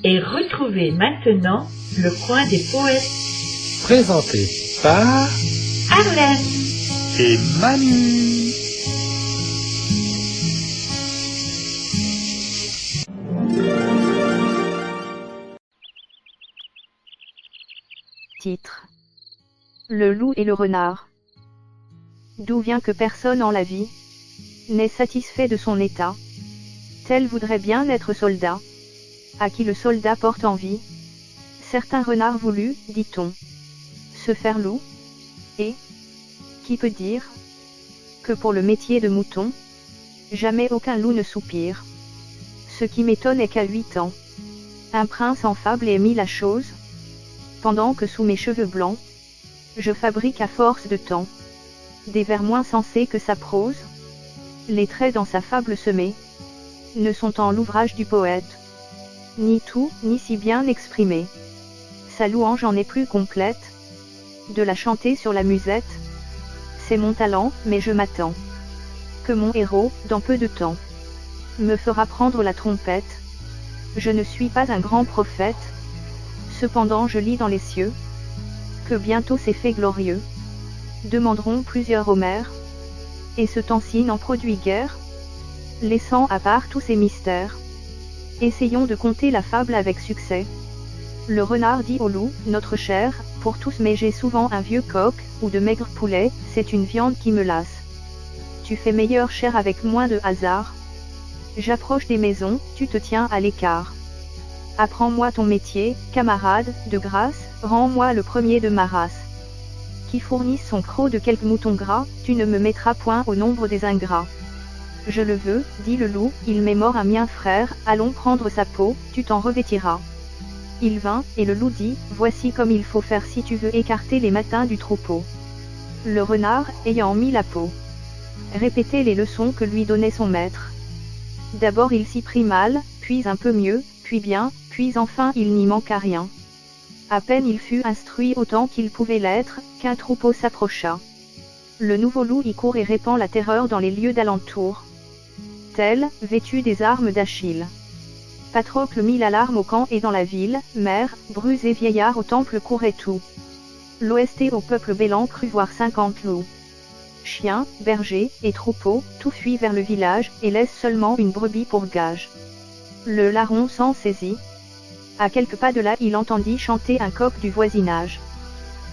Et retrouvez maintenant le coin des poètes. Présenté par Arlène et Manu. Titre: Le loup et le renard. D'où vient que personne en la vie n'est satisfait de son état. Tel voudrait bien être soldat, à qui le soldat porte envie. Certains renards voulus, dit-on, se faire loup, et qui peut dire que pour le métier de mouton, jamais aucun loup ne soupire. Ce qui m'étonne est qu'à 8 ans, un prince en fable ait mis la chose, pendant que sous mes cheveux blancs, je fabrique à force de temps des vers moins sensés que sa prose. Les traits dans sa fable semés ne sont en l'ouvrage du poète ni tout, ni si bien exprimé. Sa louange en est plus complète, de la chanter sur la musette. C'est mon talent, mais je m'attends que mon héros, dans peu de temps, me fera prendre la trompette. Je ne suis pas un grand prophète, cependant je lis dans les cieux que bientôt ces faits glorieux demanderont plusieurs Homères, et ce temps-ci n'en produit guère. Laissant à part tous ces mystères, essayons de conter la fable avec succès. Le renard dit au loup: notre chair, pour tous, mais j'ai souvent un vieux coq, ou de maigres poulets, c'est une viande qui me lasse. Tu fais meilleure chair avec moins de hasard. J'approche des maisons, tu te tiens à l'écart. Apprends-moi ton métier, camarade, de grâce, rends-moi le premier de ma race. Qui fournisse son croc de quelques moutons gras, tu ne me mettras point au nombre des ingrats. Je le veux, dit le loup, il m'est mort un mien frère, allons prendre sa peau, tu t'en revêtiras. Il vint, et le loup dit: voici comme il faut faire si tu veux écarter les matins du troupeau. Le renard, ayant mis la peau, répétait les leçons que lui donnait son maître. D'abord il s'y prit mal, puis un peu mieux, puis bien, puis enfin il n'y manqua rien. À peine il fut instruit autant qu'il pouvait l'être, qu'un troupeau s'approcha. Le nouveau loup y court et répand la terreur dans les lieux d'alentour. Tel, vêtu des armes d'Achille, Patrocle mit l'alarme au camp et dans la ville, mères, brus et vieillards au temple couraient tout. L'OST au peuple bêlant crut voir 50 loups. Chiens, bergers, et troupeaux, tout fuit vers le village, et laisse seulement une brebis pour gage. Le larron s'en saisit. À quelques pas de là il entendit chanter un coq du voisinage.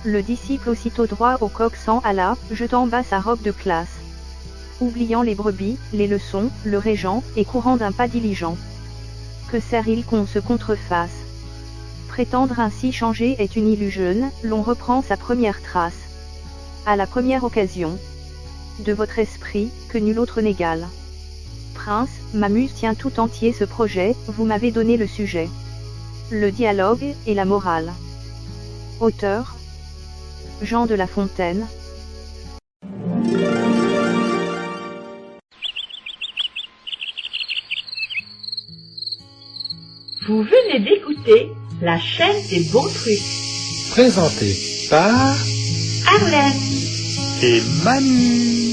Le disciple aussitôt droit au coq s'en alla, jetant bas sa robe de classe. Oubliant les brebis, les leçons, le régent, et courant d'un pas diligent. Que sert-il qu'on se contrefasse? Prétendre ainsi changer est une illusion, l'on reprend sa première trace. À la première occasion de votre esprit, que nul autre n'égale. Prince, ma muse tient tout entier ce projet, vous m'avez donné le sujet, le dialogue, et la morale. Auteur: Jean de La Fontaine. Vous venez d'écouter la chaîne des bons trucs. Présenté par Arlène et Manu.